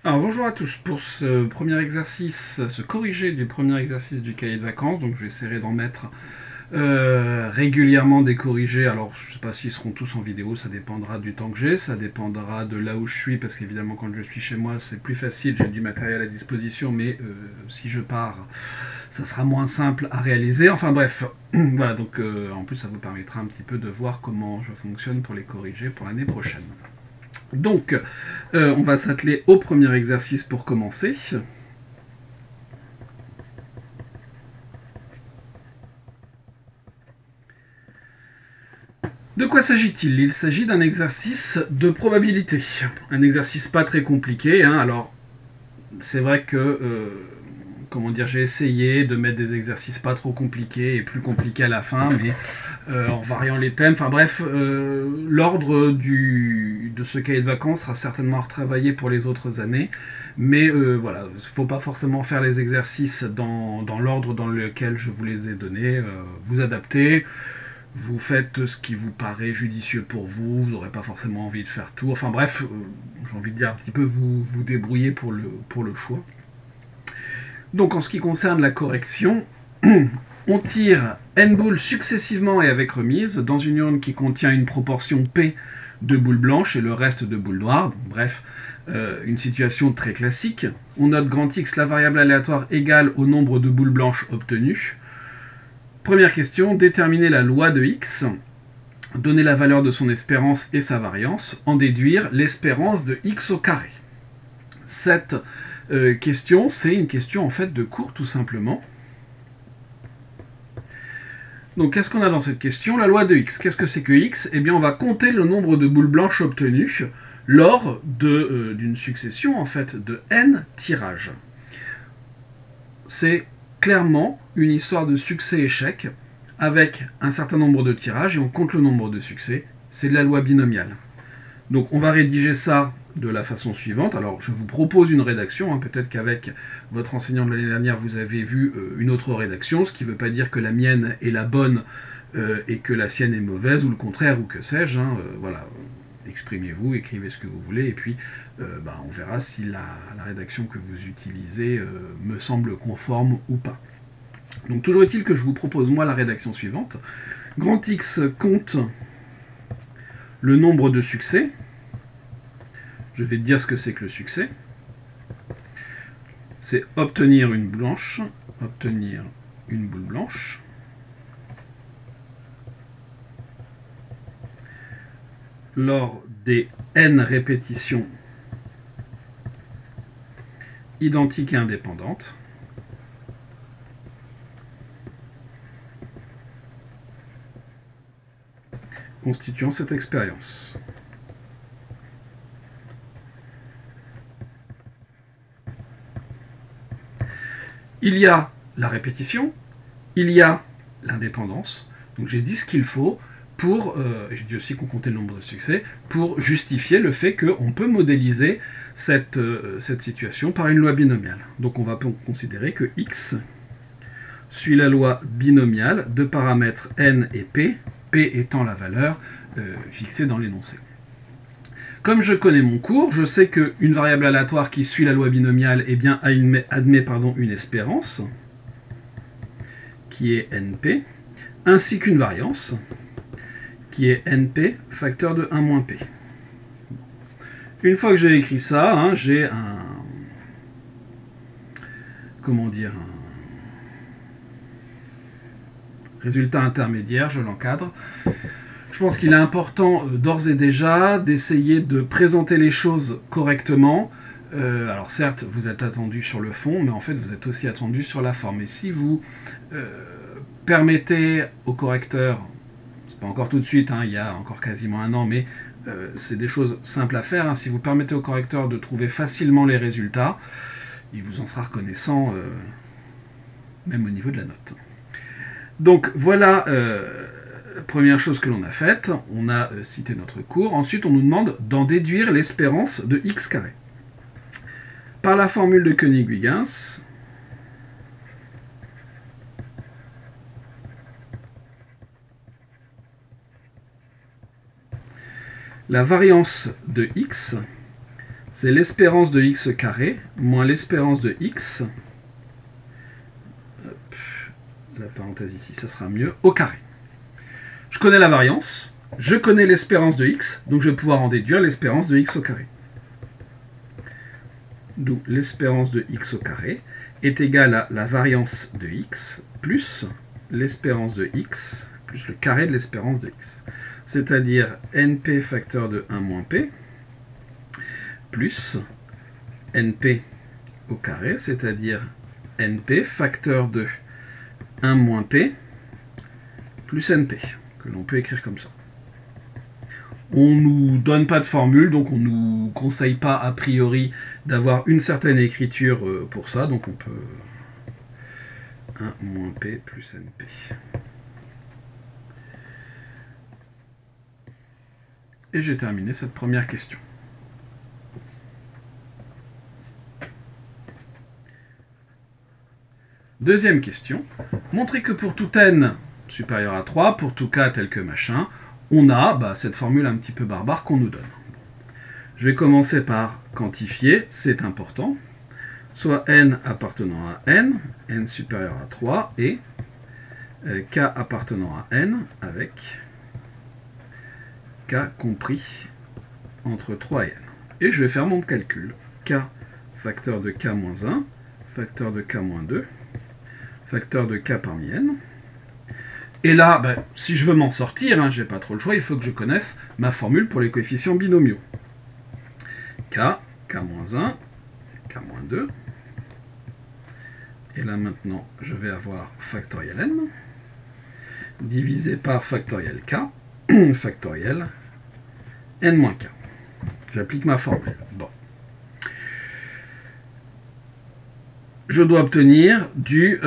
Alors bonjour à tous, pour ce premier exercice, ce corrigé du premier exercice du cahier de vacances, donc j'essaierai d'en mettre régulièrement des corrigés. Alors je ne sais pas s'ils seront tous en vidéo, ça dépendra du temps que j'ai, ça dépendra de là où je suis, parce qu'évidemment quand je suis chez moi c'est plus facile, j'ai du matériel à disposition, mais si je pars, ça sera moins simple à réaliser. Enfin bref, voilà, donc en plus ça vous permettra un petit peu de voir comment je fonctionne pour les corriger pour l'année prochaine. Donc, on va s'atteler au premier exercice pour commencer. De quoi s'agit-il? Il s'agit d'un exercice de probabilité. Un exercice pas très compliqué. Alors, c'est vrai que comment dire, j'ai essayé de mettre des exercices pas trop compliqués et plus compliqués à la fin, mais en variant les thèmes. Enfin bref, l'ordre de ce cahier de vacances sera certainement retravaillé pour les autres années, mais voilà, il ne faut pas forcément faire les exercices dans l'ordre dans lequel je vous les ai donnés. Vous adaptez, vous faites ce qui vous paraît judicieux pour vous, vous n'aurez pas forcément envie de faire tout. Enfin bref, j'ai envie de dire un petit peu vous débrouiller pour le choix. Donc en ce qui concerne la correction, on tire n boules successivement et avec remise dans une urne qui contient une proportion P de boules blanches et le reste de boules noires. Bref, une situation très classique. On note grand X la variable aléatoire égale au nombre de boules blanches obtenues. Première question, déterminer la loi de X, donner la valeur de son espérance et sa variance, en déduire l'espérance de X au carré. Cette question, c'est une question en fait de cours tout simplement. Donc qu'est-ce qu'on a dans cette question? La loi de X. Qu'est-ce que c'est que X? Eh bien on va compter le nombre de boules blanches obtenues lors d'une succession en fait de n tirages. C'est clairement une histoire de succès-échec avec un certain nombre de tirages et on compte le nombre de succès. C'est de la loi binomiale. Donc on va rédiger ça de la façon suivante. Alors je vous propose une rédaction, peut-être qu'avec votre enseignant de l'année dernière vous avez vu une autre rédaction, ce qui ne veut pas dire que la mienne est la bonne et que la sienne est mauvaise, ou le contraire, ou que sais-je. Voilà, exprimez-vous, écrivez ce que vous voulez, et puis on verra si la rédaction que vous utilisez me semble conforme ou pas. Donc toujours est-il que je vous propose moi la rédaction suivante. Grand X compte le nombre de succès. Je vais te dire ce que c'est que le succès. C'est obtenir une blanche, obtenir une boule blanche. Lors des n répétitions identiques et indépendantes. Constituant cette expérience. Il y a la répétition, il y a l'indépendance. Donc j'ai dit ce qu'il faut pour, j'ai dit aussi qu'on comptait le nombre de succès, pour justifier le fait qu'on peut modéliser cette situation par une loi binomiale. Donc on va considérer que X suit la loi binomiale de paramètres n et p, p étant la valeur fixée dans l'énoncé. Comme je connais mon cours, je sais qu'une variable aléatoire qui suit la loi binomiale admet une espérance, qui est np, ainsi qu'une variance, qui est np facteur de 1 moins p. Une fois que j'ai écrit ça, j'ai un... comment dire, un résultat intermédiaire, je l'encadre. Je pense qu'il est important d'ores et déjà d'essayer de présenter les choses correctement. Alors certes, vous êtes attendu sur le fond, mais en fait, vous êtes aussi attendu sur la forme. Et si vous permettez au correcteur, c'est pas encore tout de suite, il y a encore quasiment un an, mais c'est des choses simples à faire. Si vous permettez au correcteur de trouver facilement les résultats, il vous en sera reconnaissant, même au niveau de la note. Donc voilà première chose que l'on a faite, on a cité notre cours. Ensuite, on nous demande d'en déduire l'espérance de x carré. Par la formule de Koenig-Huygens, la variance de x, c'est l'espérance de x carré moins l'espérance de x, hop, la parenthèse ici, ça sera mieux, au carré. Je connais la variance, je connais l'espérance de x, donc je vais pouvoir en déduire l'espérance de x au carré. D'où l'espérance de x au carré est égale à la variance de x plus l'espérance de x plus le carré de l'espérance de x. C'est-à-dire np facteur de 1 moins p plus np au carré, c'est-à-dire np facteur de 1 moins p plus np, que l'on peut écrire comme ça. On ne nous donne pas de formule, donc on ne nous conseille pas a priori d'avoir une certaine écriture pour ça, donc on peut 1 moins p plus np. Et j'ai terminé cette première question. Deuxième question. Montrez que pour tout n supérieur à 3, pour tout k tel que machin, on a cette formule un petit peu barbare qu'on nous donne. Je vais commencer par quantifier, c'est important, soit n appartenant à n supérieur à 3, et k appartenant à n avec k compris entre 3 et n. Et je vais faire mon calcul. K facteur de k moins 1, facteur de k moins 2, facteur de k parmi n. Et là, si je veux m'en sortir, je n'ai pas trop le choix, il faut que je connaisse ma formule pour les coefficients binomiaux. K, k-1, k-2. Et là maintenant, je vais avoir factoriel n, divisé par factoriel k, factoriel n-k. J'applique ma formule. Bon. Je dois obtenir du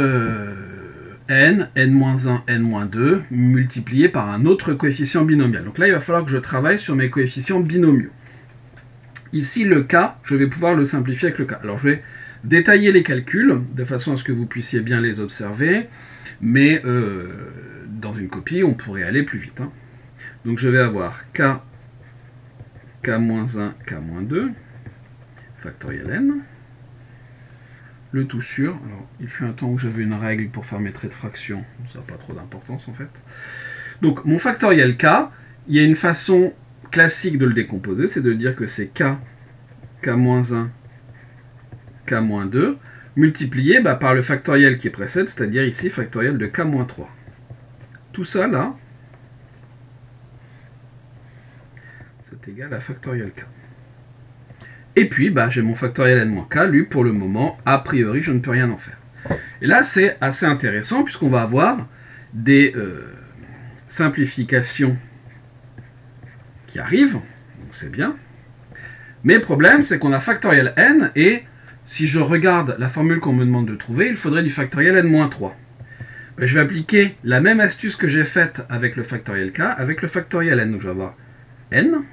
n, n-1, n-2, multiplié par un autre coefficient binomial. Donc là, il va falloir que je travaille sur mes coefficients binomiaux. Ici, le k, je vais pouvoir le simplifier avec le k. Alors, je vais détailler les calculs, de façon à ce que vous puissiez bien les observer, mais dans une copie, on pourrait aller plus vite. Donc, je vais avoir k, k-1, k-2, factoriel n, le tout sur, alors il fut un temps où j'avais une règle pour faire mes traits de fraction, ça n'a pas trop d'importance en fait. Donc mon factoriel k, il y a une façon classique de le décomposer, c'est de dire que c'est k, k-1, k-2, multiplié par le factoriel qui précède, c'est-à-dire ici factoriel de k-3. Tout ça là, c'est égal à factoriel k. Et puis, j'ai mon factoriel n-k, lui, pour le moment, a priori, je ne peux rien en faire. Et là, c'est assez intéressant, puisqu'on va avoir des simplifications qui arrivent, donc c'est bien. Mais le problème, c'est qu'on a factoriel n, et si je regarde la formule qu'on me demande de trouver, il faudrait du factoriel n-3. Je vais appliquer la même astuce que j'ai faite avec le factoriel k, avec le factoriel n. Donc je vais avoir n,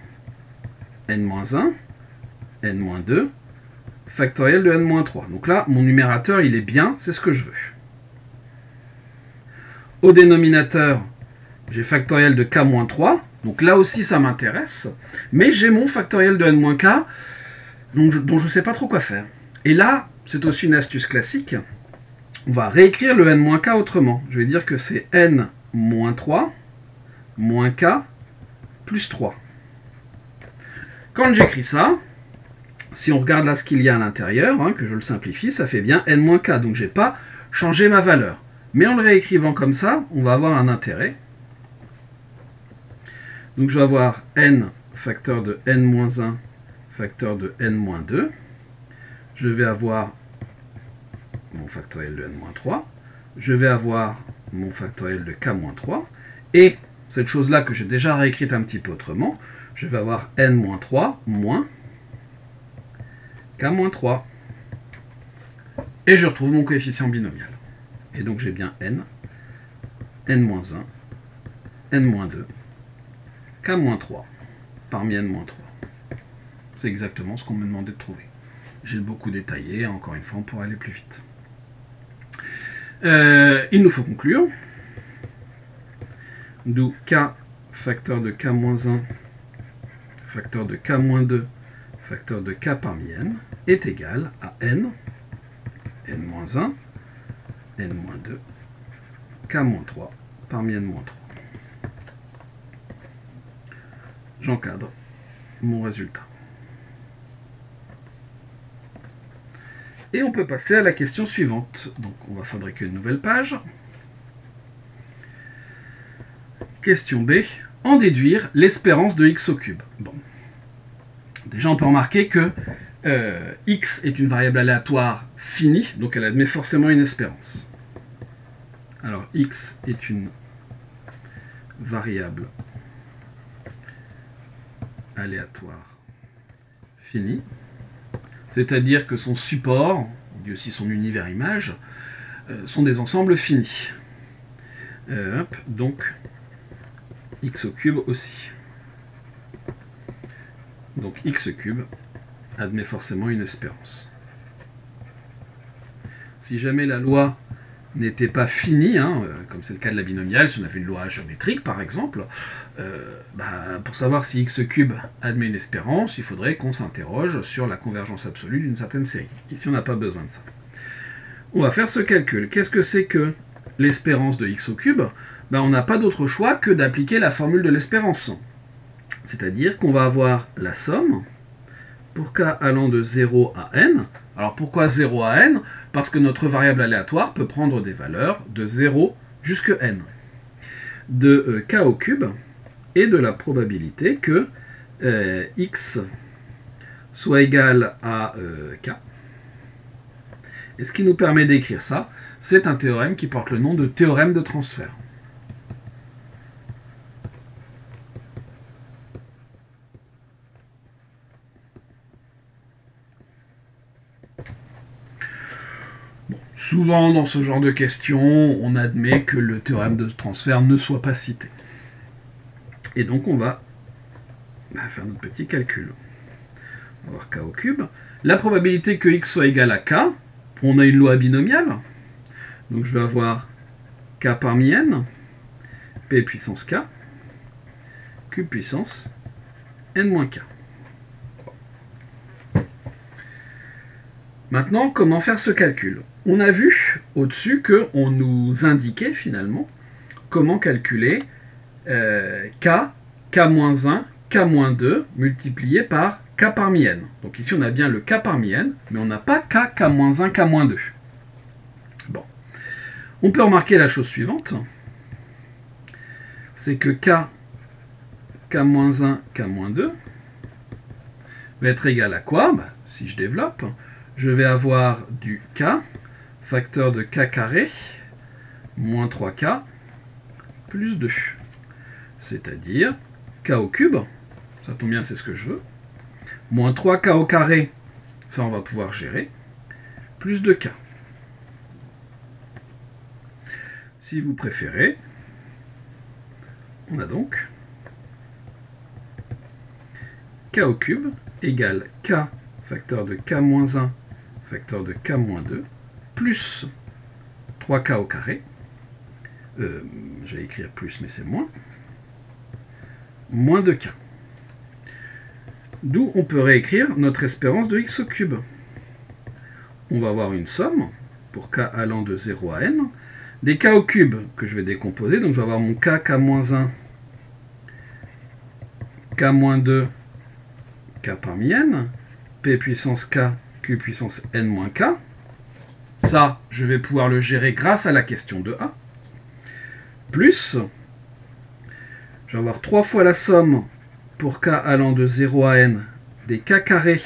n-1, n-2, factoriel de n-3. Donc là, mon numérateur, il est bien, c'est ce que je veux. Au dénominateur, j'ai factoriel de k-3, donc là aussi, ça m'intéresse, mais j'ai mon factoriel de n-k, dont je ne sais pas trop quoi faire. Et là, c'est aussi une astuce classique, on va réécrire le n-k autrement. Je vais dire que c'est n-3 moins k plus 3. Quand j'écris ça, si on regarde là ce qu'il y a à l'intérieur, que je le simplifie, ça fait bien n-k, donc je n'ai pas changé ma valeur. Mais en le réécrivant comme ça, on va avoir un intérêt. Donc je vais avoir n facteur de n-1 facteur de n-2. Je vais avoir mon factoriel de n-3. Je vais avoir mon factoriel de k-3. Et cette chose-là que j'ai déjà réécrite un petit peu autrement, je vais avoir n-3 moins k-3. Et je retrouve mon coefficient binomial. Et donc j'ai bien n, n-1, n-2, k-3 parmi n-3. C'est exactement ce qu'on me demandait de trouver. J'ai beaucoup détaillé, encore une fois, pour aller plus vite. Il nous faut conclure. D'où k facteur de k-1, facteur de k-2, facteur de k parmi n est égal à n, n-1, n-2, k-3 parmi n-3. J'encadre mon résultat. Et on peut passer à la question suivante. Donc on va fabriquer une nouvelle page. Question B. En déduire l'espérance de x au cube. Bon. Déjà on peut remarquer que x est une variable aléatoire finie, donc elle admet forcément une espérance. Alors x est une variable aléatoire finie, c'est-à-dire que son support, on dit aussi son univers image, sont des ensembles finis. Donc x au cube aussi. Donc x cube admet forcément une espérance. Si jamais la loi n'était pas finie, comme c'est le cas de la binomiale, si on avait une loi géométrique par exemple, pour savoir si x cube admet une espérance, il faudrait qu'on s'interroge sur la convergence absolue d'une certaine série. Ici on n'a pas besoin de ça. On va faire ce calcul. Qu'est-ce que c'est que l'espérance de x au cube? On n'a pas d'autre choix que d'appliquer la formule de l'espérance. C'est-à-dire qu'on va avoir la somme pour k allant de 0 à n. Alors pourquoi 0 à n? Parce que notre variable aléatoire peut prendre des valeurs de 0 jusqu'à n. De k au cube et de la probabilité que x soit égal à k. Et ce qui nous permet d'écrire ça, c'est un théorème qui porte le nom de théorème de transfert. Souvent, dans ce genre de questions, on admet que le théorème de transfert ne soit pas cité. Et donc, on va faire notre petit calcul. On va avoir k au cube. La probabilité que x soit égal à k, on a une loi binomiale. Donc, je vais avoir k parmi n, p puissance k, q puissance n-k. Maintenant, comment faire ce calcul? On a vu au-dessus qu'on nous indiquait finalement comment calculer k, k-1, k-2 multiplié par k parmi n. Donc ici on a bien le k parmi n, mais on n'a pas k, k-1, k-2. Bon. On peut remarquer la chose suivante, c'est que k, k-1, k-2 va être égal à quoi? Si je développe, je vais avoir du k facteur de k carré moins 3k plus 2. C'est-à-dire k au cube, ça tombe bien, c'est ce que je veux, moins 3k au carré, ça on va pouvoir gérer, plus 2k. Si vous préférez, on a donc k au cube égale k facteur de k moins 1 facteur de k moins 2 plus 3k au carré, j'allais écrire plus mais c'est moins 2k. D'où on peut réécrire notre espérance de x au cube. On va avoir une somme pour k allant de 0 à n, des k au cube que je vais décomposer, donc je vais avoir mon k, k-1, k-2, k parmi n, p puissance k, q puissance n-k. Ça, je vais pouvoir le gérer grâce à la question de A. Plus, je vais avoir 3 fois la somme pour k allant de 0 à n des k carrés.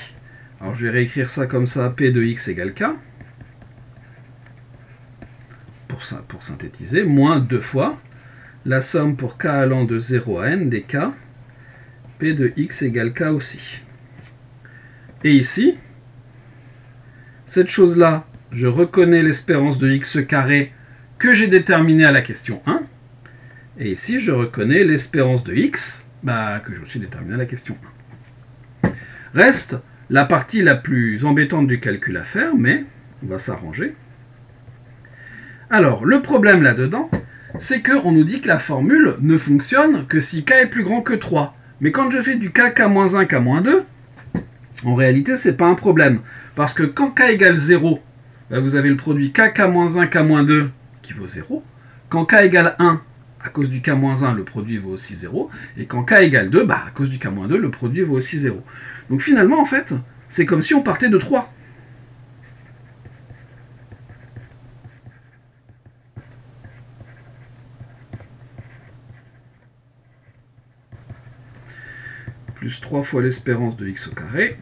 Alors je vais réécrire ça comme ça, p de x égale k. Pour synthétiser, moins 2 fois la somme pour k allant de 0 à n des k, p de x égale k aussi. Et ici, cette chose-là, je reconnais l'espérance de x carré que j'ai déterminée à la question 1. Et ici, je reconnais l'espérance de x que j'ai aussi déterminée à la question 1. Reste la partie la plus embêtante du calcul à faire, mais on va s'arranger. Alors, le problème là-dedans, c'est qu'on nous dit que la formule ne fonctionne que si k est plus grand que 3. Mais quand je fais du k, k-1, k-2, En réalité, ce n'est pas un problème. Parce que quand k égale 0, bah, vous avez le produit k-1, k-2 qui vaut 0. Quand k égale 1, à cause du k-1, le produit vaut aussi 0. Et quand k égale 2, bah, à cause du k-2, le produit vaut aussi 0. Donc finalement, en fait, c'est comme si on partait de 3. Plus 3 fois l'espérance de x au carré,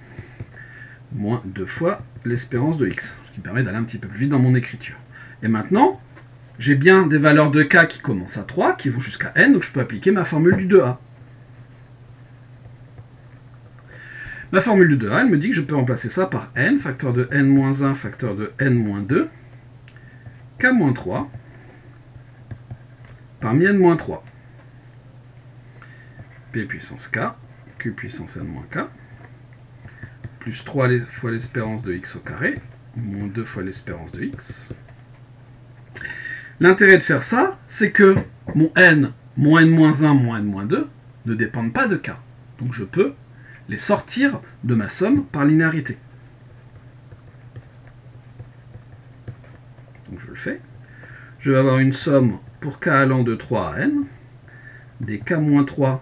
moins 2 fois l'espérance de x. Ce qui me permet d'aller un petit peu plus vite dans mon écriture. Et maintenant, j'ai bien des valeurs de k qui commencent à 3, qui vont jusqu'à n, donc je peux appliquer ma formule du 2a. Ma formule du 2a, elle me dit que je peux remplacer ça par n, facteur de n-1, facteur de n-2, k-3, parmi n-3. P puissance k, q puissance n-k, plus 3 fois l'espérance de x au carré, moins 2 fois l'espérance de x. L'intérêt de faire ça, c'est que mon n, moins n-1, moins n-2, ne dépendent pas de k. Donc je peux les sortir de ma somme par linéarité. Donc je le fais. Je vais avoir une somme pour k allant de 3 à n, des k-3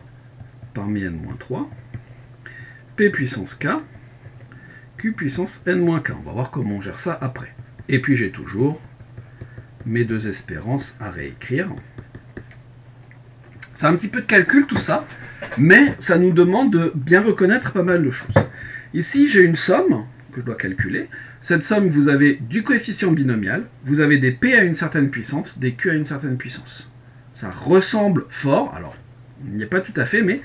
parmi n-3, p puissance k, q puissance n-k. On va voir comment on gère ça après. Et puis j'ai toujours mes deux espérances à réécrire. C'est un petit peu de calcul tout ça, mais ça nous demande de bien reconnaître pas mal de choses. Ici, j'ai une somme que je dois calculer. Cette somme, vous avez du coefficient binomial, vous avez des p à une certaine puissance, des q à une certaine puissance. Ça ressemble fort, alors il n'y a pas tout à fait, mais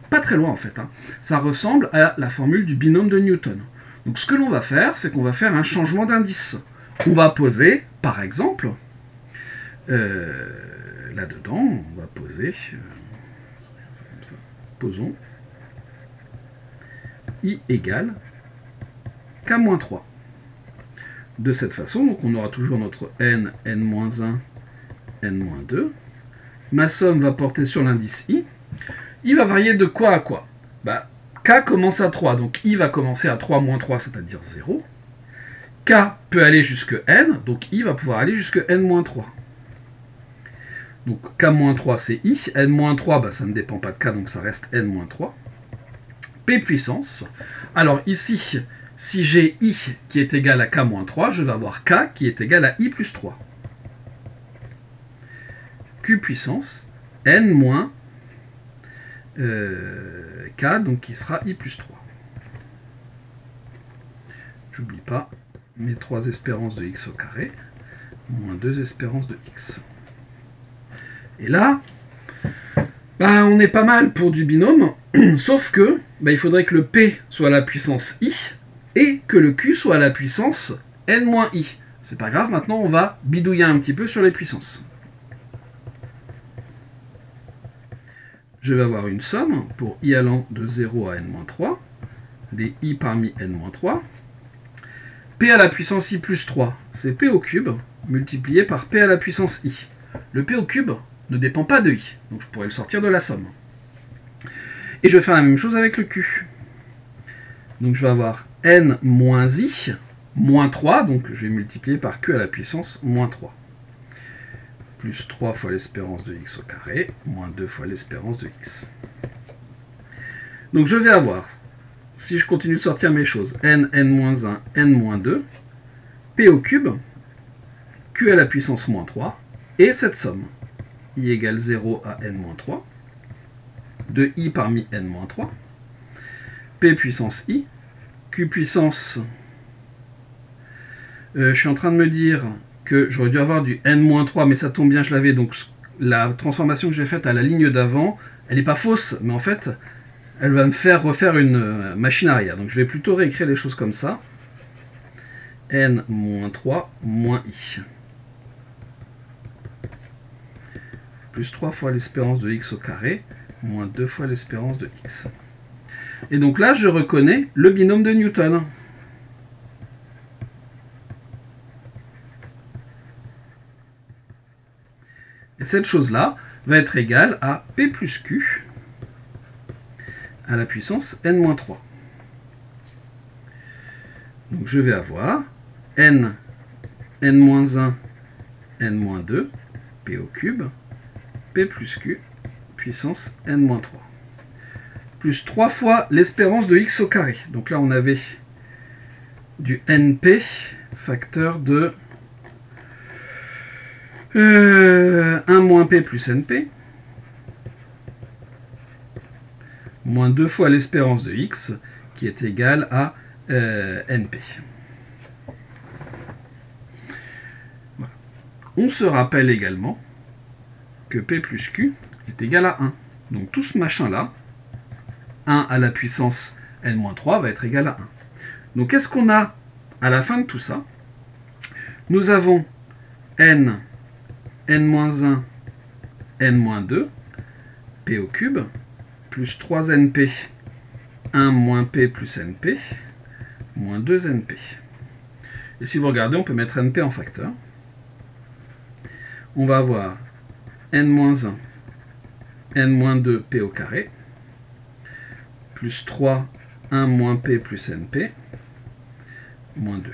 pas très loin en fait. Ça ressemble à la formule du binôme de Newton. Donc ce que l'on va faire, c'est qu'on va faire un changement d'indice. On va poser, par exemple, là-dedans, on va poser, posons, i égale k-3. De cette façon, donc on aura toujours notre n, n-1, n-2. Ma somme va porter sur l'indice i. I va varier de quoi à quoi? Bah, k commence à 3, donc i va commencer à 3 moins 3, c'est-à-dire 0. K peut aller jusque n, donc i va pouvoir aller jusque n-3. Donc k-3 c'est i, n-3 bah, ça ne dépend pas de k, donc ça reste n-3. P puissance. Alors ici, si j'ai i qui est égal à k-3, je vais avoir k qui est égal à i plus 3. Q puissance, n- k, donc qui sera i plus 3. J'oublie pas mes 3 espérances de x au carré, moins 2 espérances de x. Et là, bah, on est pas mal pour du binôme, sauf que bah, il faudrait que le p soit à la puissance i, et que le q soit à la puissance n-i. C'est pas grave, maintenant on va bidouiller un petit peu sur les puissances. Je vais avoir une somme pour i allant de 0 à n-3, des i parmi n-3. P à la puissance i plus 3, c'est p au cube, multiplié par p à la puissance i. Le p au cube ne dépend pas de i, donc je pourrais le sortir de la somme. Et je vais faire la même chose avec le q. Donc je vais avoir n moins i, moins 3, donc je vais multiplier par q à la puissance moins 3. Plus 3 fois l'espérance de x au carré, moins 2 fois l'espérance de x. Donc je vais avoir, si je continue de sortir mes choses, n, n-1, n-2, p au cube, q à la puissance moins 3, et cette somme, i égale 0 à n-3, de i parmi n-3, p puissance i, q puissance, je suis en train de me dire que j'aurais dû avoir du n-3, mais ça tombe bien, je l'avais, donc la transformation que j'ai faite à la ligne d'avant, elle n'est pas fausse, mais en fait, elle va me faire refaire une machine arrière. Donc je vais plutôt réécrire les choses comme ça. n-3 moins i. Plus 3 fois l'espérance de x au carré, moins 2 fois l'espérance de x. Et donc là, je reconnais le binôme de Newton. Et cette chose-là va être égale à P plus Q à la puissance n-3. je vais avoir n, n-1, n-2, p au cube, p plus q, puissance n-3. Plus 3 fois l'espérance de x au carré. Donc là, on avait du np, facteur de 1 moins p plus np, moins 2 fois l'espérance de x, qui est égale à np. Voilà. On se rappelle également que p plus q est égal à 1. Donc tout ce machin-là, 1 à la puissance n-3 va être égal à 1. Donc qu'est-ce qu'on a à la fin de tout ça? Nous avons n, n-1, n-2, p au cube, plus 3np, 1 moins p plus np, moins 2np. Et si vous regardez, on peut mettre np en facteur. On va avoir n-1, n-2, p au carré, plus 3, 1 moins p plus np, moins 2.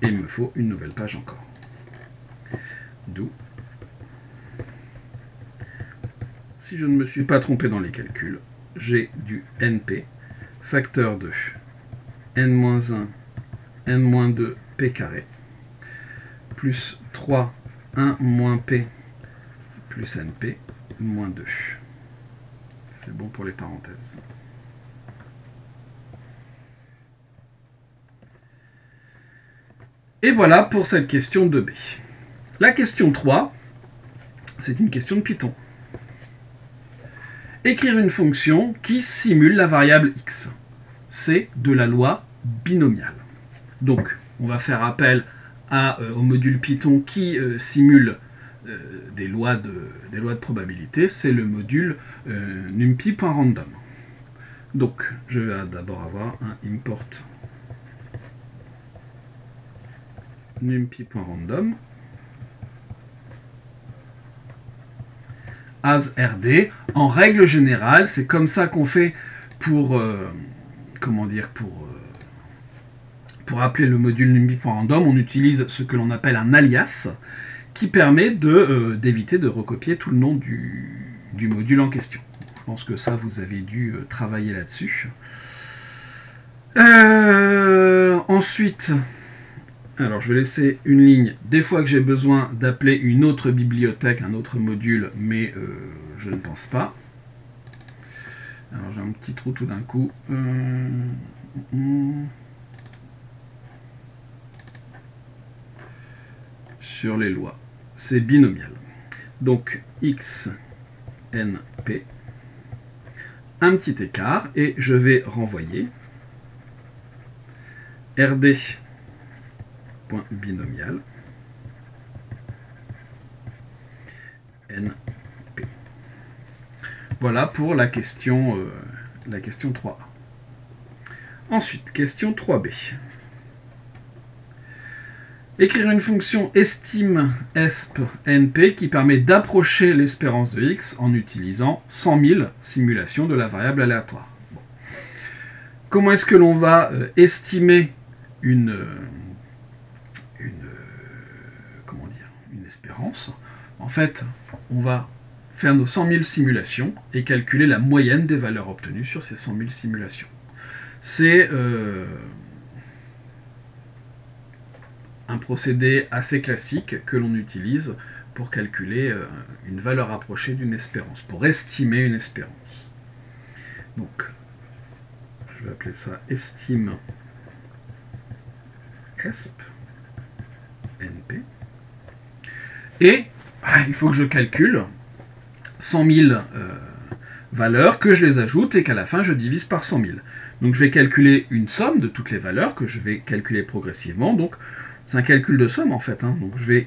Et il me faut une nouvelle page encore. D'où, si je ne me suis pas trompé dans les calculs, j'ai du np, facteur de n-1, n-2, p carré, plus 3, 1 moins p plus np, moins 2. C'est bon pour les parenthèses. Et voilà pour cette question 2b. La question 3, c'est une question de Python. Écrire une fonction qui simule la variable x. C'est de la loi binomiale. Donc, on va faire appel au module Python qui simule des lois de probabilité. C'est le module numpy.random. Donc, je vais d'abord avoir un import numpy.random as rd. En règle générale, c'est comme ça qu'on fait pour appeler le module numpy.random. On utilise ce que l'on appelle un alias qui permet d'éviter de recopier tout le nom du module en question. Je pense que ça, vous avez dû travailler là-dessus. Ensuite, alors je vais laisser une ligne des fois que j'ai besoin d'appeler une autre bibliothèque, un autre module, mais je ne pense pas. Alors j'ai un petit trou tout d'un coup. Sur les lois. C'est binomial. Donc x, n, p. Un petit écart et je vais renvoyer rd.binomial np. Voilà pour la question 3a. Ensuite, question 3b. Écrire une fonction estime esp np qui permet d'approcher l'espérance de x en utilisant 100 000 simulations de la variable aléatoire. Bon. Comment est-ce que l'on va estimer une espérance? En fait, on va faire nos 100 000 simulations et calculer la moyenne des valeurs obtenues sur ces 100 000 simulations. C'est un procédé assez classique que l'on utilise pour calculer une valeur approchée d'une espérance, pour estimer une espérance. Donc, je vais appeler ça estime esp np. Et il faut que je calcule 100 000 valeurs, que je les ajoute et qu'à la fin je divise par 100 000. Donc je vais calculer une somme de toutes les valeurs que je vais calculer progressivement. Donc c'est un calcul de somme en fait. Donc je vais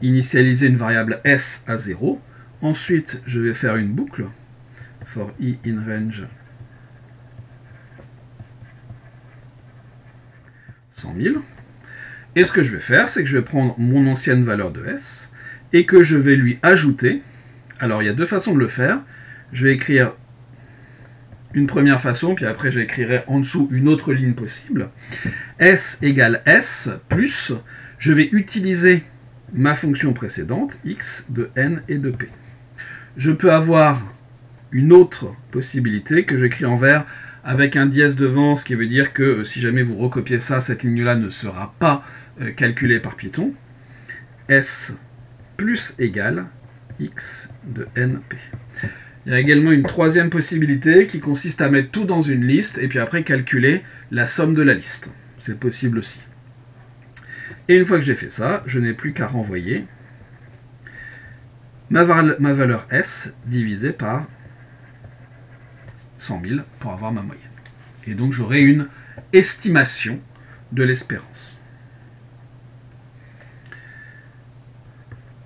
initialiser une variable s à 0. Ensuite je vais faire une boucle for i in range 100 000. Et ce que je vais faire, c'est que je vais prendre mon ancienne valeur de s et que je vais lui ajouter. Alors il y a deux façons de le faire. Je vais écrire une première façon, puis après j'écrirai en dessous une autre ligne possible. S égale S plus, je vais utiliser ma fonction précédente, x de n et de p. Je peux avoir une autre possibilité que j'écris en vert avec un dièse devant, ce qui veut dire que si jamais vous recopiez ça, cette ligne-là ne sera pas calculée par Python. S plus égale x de np. Il y a également une troisième possibilité qui consiste à mettre tout dans une liste et puis après calculer la somme de la liste. C'est possible aussi. Et une fois que j'ai fait ça, je n'ai plus qu'à renvoyer ma valeur S divisée par 100 000 pour avoir ma moyenne. Et donc j'aurai une estimation de l'espérance.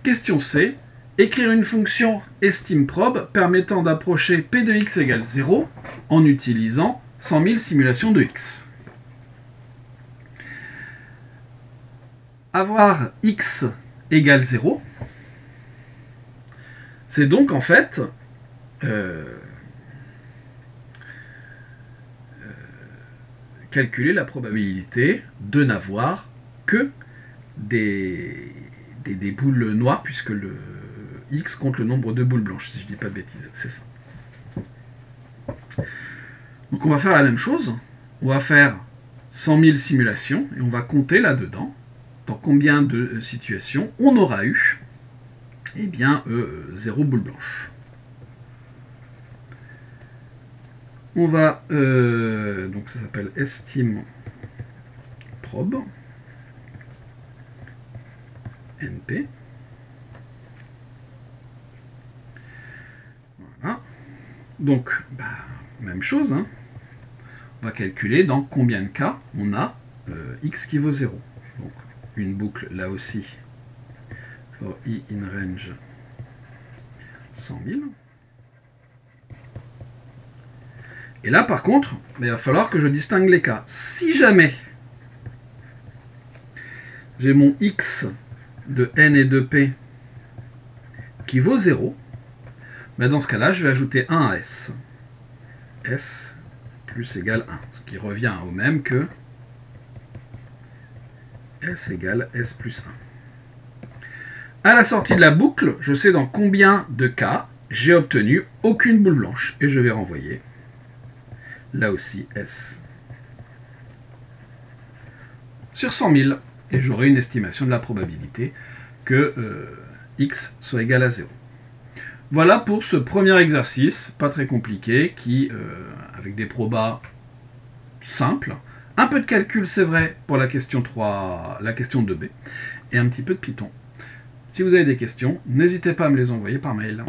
Question C. Écrire une fonction estimeProb permettant d'approcher P de x égale 0 en utilisant 100 000 simulations de x. Avoir x égale 0, c'est donc en fait calculer la probabilité de n'avoir que des boules noires, puisque le x compte le nombre de boules blanches, si je ne dis pas de bêtises, c'est ça. Donc on va faire la même chose, on va faire 100 000 simulations, et on va compter là-dedans, dans combien de situations on aura eu, eh bien, 0 boule blanche. On va, donc ça s'appelle estimeProb, NP. Voilà. Donc, même chose, hein. On va calculer dans combien de cas on a x qui vaut 0. Donc, une boucle là aussi, for i in range 100 000. Et là, par contre, il va falloir que je distingue les cas. Si jamais j'ai mon x de n et de p qui vaut 0, dans ce cas-là, je vais ajouter 1 à s. S plus égale 1, ce qui revient au même que s égale s plus 1. À la sortie de la boucle, je sais dans combien de cas j'ai obtenu aucune boule blanche. Et je vais renvoyer là aussi S sur 100 000. Et j'aurai une estimation de la probabilité que x soit égal à 0. Voilà pour ce premier exercice, pas très compliqué, qui, avec des probas simples, un peu de calcul, c'est vrai, pour la question 3, la question 2b, et un petit peu de Python. Si vous avez des questions, n'hésitez pas à me les envoyer par mail.